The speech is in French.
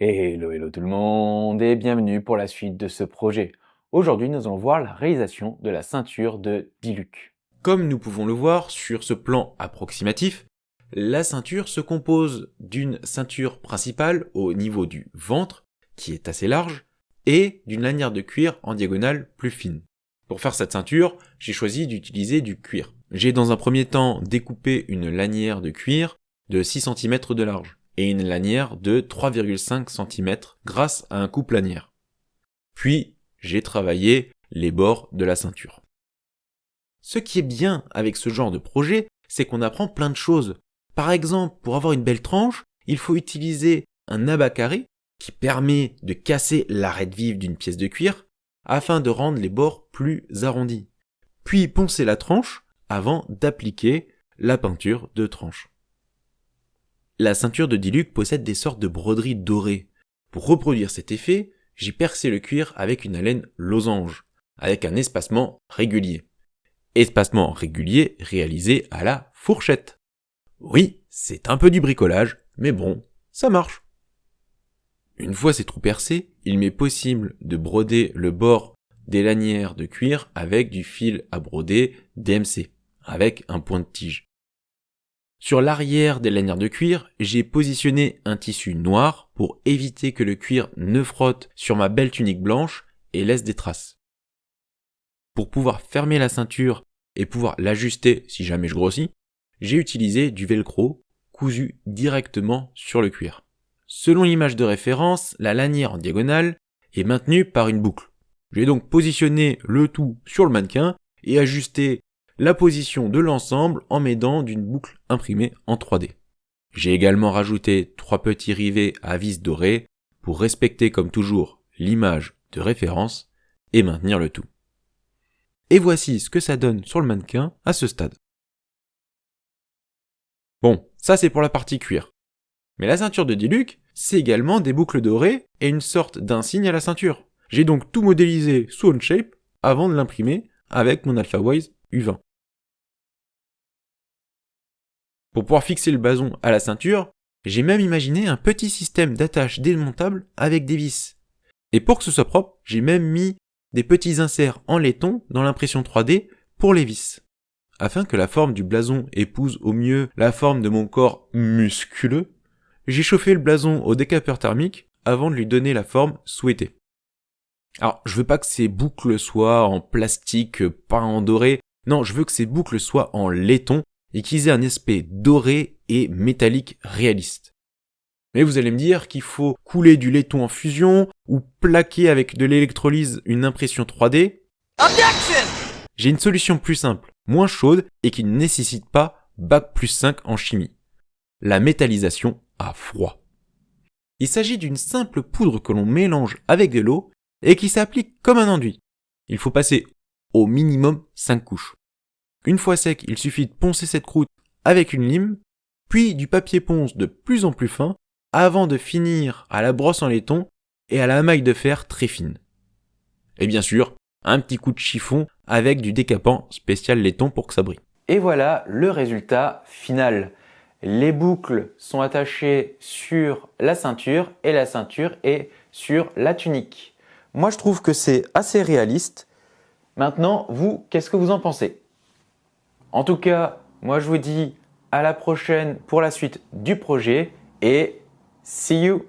Hello tout le monde et bienvenue pour la suite de ce projet. Aujourd'hui, nous allons voir la réalisation de la ceinture de Diluc. Comme nous pouvons le voir sur ce plan approximatif, la ceinture se compose d'une ceinture principale au niveau du ventre, qui est assez large, et d'une lanière de cuir en diagonale plus fine. Pour faire cette ceinture, j'ai choisi d'utiliser du cuir. J'ai dans un premier temps découpé une lanière de cuir de 6 cm de large et une lanière de 3,5 cm grâce à un coupe-lanière. Puis, j'ai travaillé les bords de la ceinture. Ce qui est bien avec ce genre de projet, c'est qu'on apprend plein de choses. Par exemple, pour avoir une belle tranche, il faut utiliser un abat carré qui permet de casser l'arête vive d'une pièce de cuir afin de rendre les bords plus arrondis. Puis poncer la tranche avant d'appliquer la peinture de tranche. La ceinture de Diluc possède des sortes de broderies dorées. Pour reproduire cet effet, j'ai percé le cuir avec une alène losange, avec un espacement régulier. Espacement régulier réalisé à la fourchette. Oui, c'est un peu du bricolage, mais bon, ça marche. Une fois ces trous percés, il m'est possible de broder le bord des lanières de cuir avec du fil à broder DMC, avec un point de tige. Sur l'arrière des lanières de cuir, j'ai positionné un tissu noir pour éviter que le cuir ne frotte sur ma belle tunique blanche et laisse des traces. Pour pouvoir fermer la ceinture et pouvoir l'ajuster si jamais je grossis, j'ai utilisé du velcro cousu directement sur le cuir. Selon l'image de référence, la lanière en diagonale est maintenue par une boucle. J'ai donc positionné le tout sur le mannequin et ajusté la position de l'ensemble en m'aidant d'une boucle imprimée en 3D. J'ai également rajouté 3 petits rivets à vis dorés pour respecter comme toujours l'image de référence et maintenir le tout. Et voici ce que ça donne sur le mannequin à ce stade. Bon, ça c'est pour la partie cuir. Mais la ceinture de Diluc, c'est également des boucles dorées et une sorte d'insigne à la ceinture. J'ai donc tout modélisé sous Onshape avant de l'imprimer avec mon AlphaWise U20. Pour pouvoir fixer le blason à la ceinture, j'ai même imaginé un petit système d'attache démontable avec des vis. Et pour que ce soit propre, j'ai même mis des petits inserts en laiton dans l'impression 3D pour les vis. Afin que la forme du blason épouse au mieux la forme de mon corps musculeux, j'ai chauffé le blason au décapeur thermique avant de lui donner la forme souhaitée. Alors, je veux pas que ces boucles soient en plastique peint en doré, non, je veux que ces boucles soient en laiton et qu'ils aient un aspect doré et métallique réaliste. Mais vous allez me dire qu'il faut couler du laiton en fusion ou plaquer avec de l'électrolyse une impression 3D. Objection! J'ai une solution plus simple, moins chaude et qui ne nécessite pas Bac+5 en chimie. La métallisation à froid. Il s'agit d'une simple poudre que l'on mélange avec de l'eau et qui s'applique comme un enduit. Il faut passer au minimum 5 couches. Une fois sec, il suffit de poncer cette croûte avec une lime, puis du papier ponce de plus en plus fin, avant de finir à la brosse en laiton et à la maille de fer très fine. Et bien sûr, un petit coup de chiffon avec du décapant spécial laiton pour que ça brille. Et voilà le résultat final. Les boucles sont attachées sur la ceinture et la ceinture est sur la tunique. Moi je trouve que c'est assez réaliste. Maintenant, vous, qu'est-ce que vous en pensez ? En tout cas, moi je vous dis à la prochaine pour la suite du projet et see you!